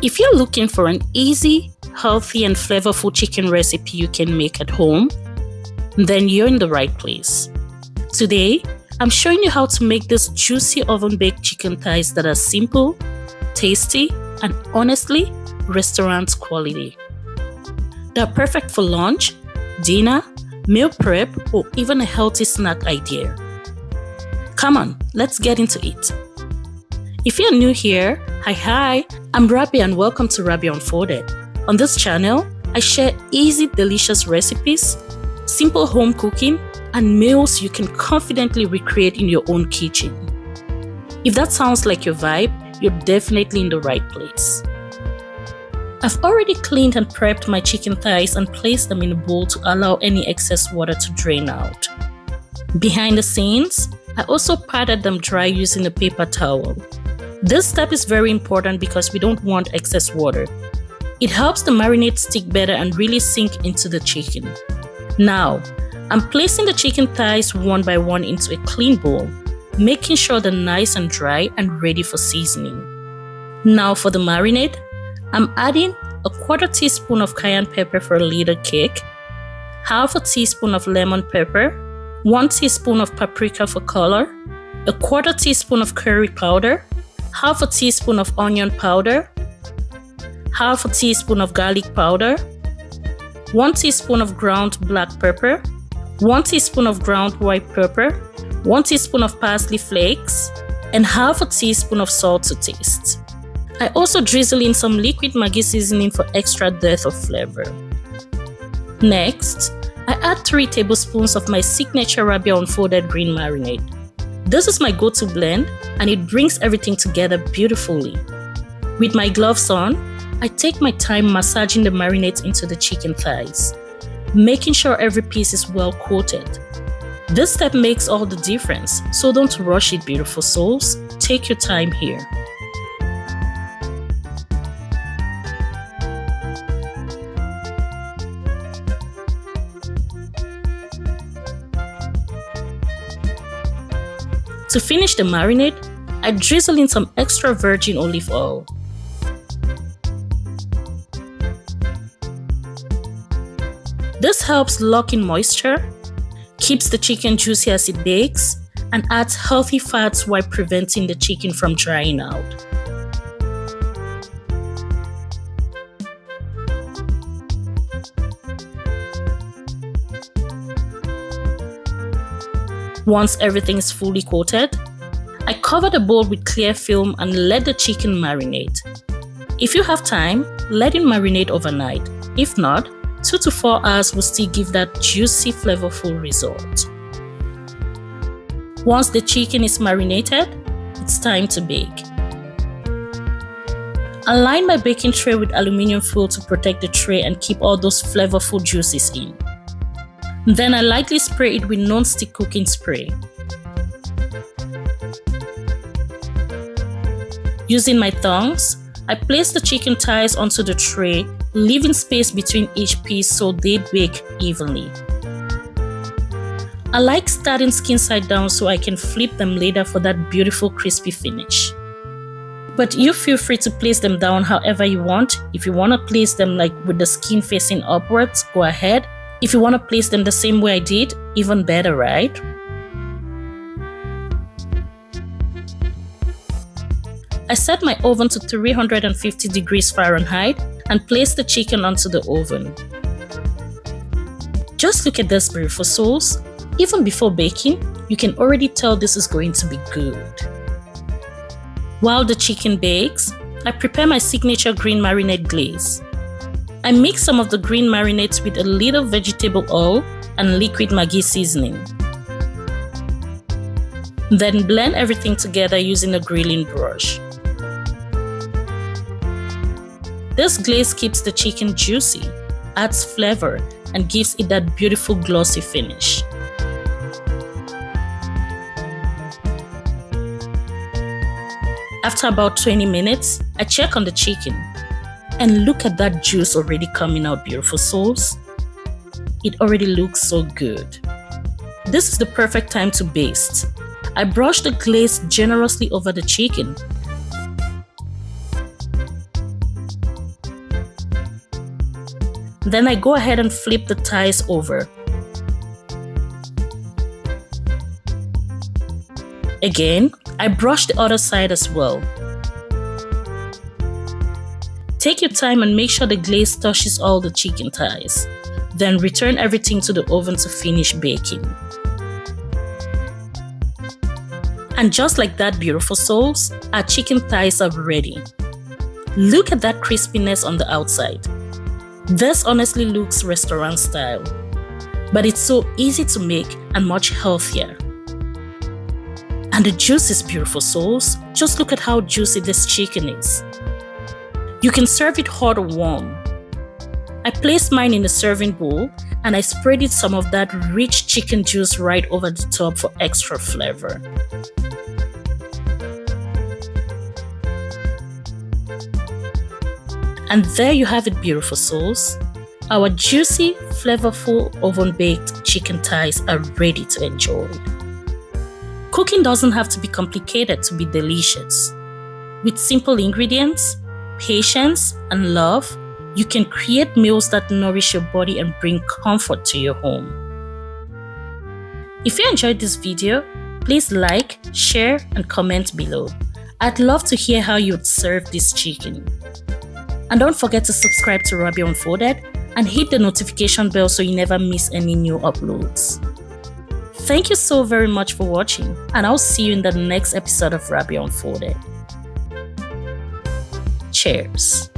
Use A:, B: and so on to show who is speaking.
A: If you're looking for an easy, healthy, and flavorful chicken recipe you can make at home, then you're in the right place. Today, I'm showing you how to make these juicy oven-baked chicken thighs that are simple, tasty, and honestly, restaurant quality. They're perfect for lunch, dinner, meal prep, or even a healthy snack idea. Come on, let's get into it. If you're new here, hi, I'm Rabia and welcome to Rabia Unfolded. On this channel, I share easy, delicious recipes, simple home cooking, and meals you can confidently recreate in your own kitchen. If that sounds like your vibe, you're definitely in the right place. I've already cleaned and prepped my chicken thighs and placed them in a bowl to allow any excess water to drain out. Behind the scenes, I also patted them dry using a paper towel. This step is very important because we don't want excess water. It helps the marinade stick better and really sink into the chicken. Now, I'm placing the chicken thighs one by one into a clean bowl, making sure they're nice and dry and ready for seasoning. Now for the marinade, I'm adding a 1/4 teaspoon of cayenne pepper for a little kick, 1/2 teaspoon of lemon pepper, 1 teaspoon of paprika for color, a 1/4 teaspoon of curry powder, 1/2 teaspoon of onion powder, 1/2 teaspoon of garlic powder, 1 teaspoon of ground black pepper, 1 teaspoon of ground white pepper, 1 teaspoon of parsley flakes, and 1/2 teaspoon of salt to taste. I also drizzle in some liquid Maggi seasoning for extra depth of flavor. Next, I add 3 tablespoons of my signature Rabia Unfolded green marinade. This is my go-to blend and it brings everything together beautifully. With my gloves on, I take my time massaging the marinade into the chicken thighs, making sure every piece is well coated. This step makes all the difference, so don't rush it, beautiful souls. Take your time here. To finish the marinade, I drizzle in some extra virgin olive oil. This helps lock in moisture, keeps the chicken juicy as it bakes, and adds healthy fats while preventing the chicken from drying out. Once everything is fully coated, I cover the bowl with clear film and let the chicken marinate. If you have time, let it marinate overnight. If not, 2 to 4 hours will still give that juicy, flavorful result. Once the chicken is marinated, it's time to bake. Align my baking tray with aluminum foil to protect the tray and keep all those flavorful juices in. Then I lightly spray it with non-stick cooking spray. Using my tongs, I place the chicken thighs onto the tray, leaving space between each piece so they bake evenly. I like starting skin side down so I can flip them later for that beautiful crispy finish. But you feel free to place them down however you want. If you want to place them like with the skin facing upwards, go ahead. If you want to place them the same way I did, even better, right? I set my oven to 350 degrees Fahrenheit and place the chicken onto the oven. Just look at this, beautiful souls. Even before baking, you can already tell this is going to be good. While the chicken bakes, I prepare my signature green marinade glaze. I mix some of the green marinades with a little vegetable oil and liquid Maggi seasoning. Then blend everything together using a grilling brush. This glaze keeps the chicken juicy, adds flavor, and gives it that beautiful glossy finish. After about 20 minutes, I check on the chicken. And look at that juice already coming out, beautiful souls. It already looks so good. This is the perfect time to baste. I brush the glaze generously over the chicken. Then I go ahead and flip the thighs over. Again, I brush the other side as well. Take your time and make sure the glaze touches all the chicken thighs. Then return everything to the oven to finish baking. And just like that, beautiful souls, our chicken thighs are ready. Look at that crispiness on the outside. This honestly looks restaurant style, but it's so easy to make and much healthier. And the juice is beautiful souls. Just look at how juicy this chicken is. You can serve it hot or warm. I placed mine in a serving bowl and I spread some of that rich chicken juice right over the top for extra flavor. And there you have it, beautiful souls. Our juicy, flavorful, oven-baked chicken thighs are ready to enjoy. Cooking doesn't have to be complicated to be delicious. With simple ingredients, patience, and love, you can create meals that nourish your body and bring comfort to your home. If you enjoyed this video, please like, share, and comment below. I'd love to hear how you'd serve this chicken. And don't forget to subscribe to Rabia Unfolded and hit the notification bell so you never miss any new uploads. Thank you so very much for watching, and I'll see you in the next episode of Rabia Unfolded. Cheers.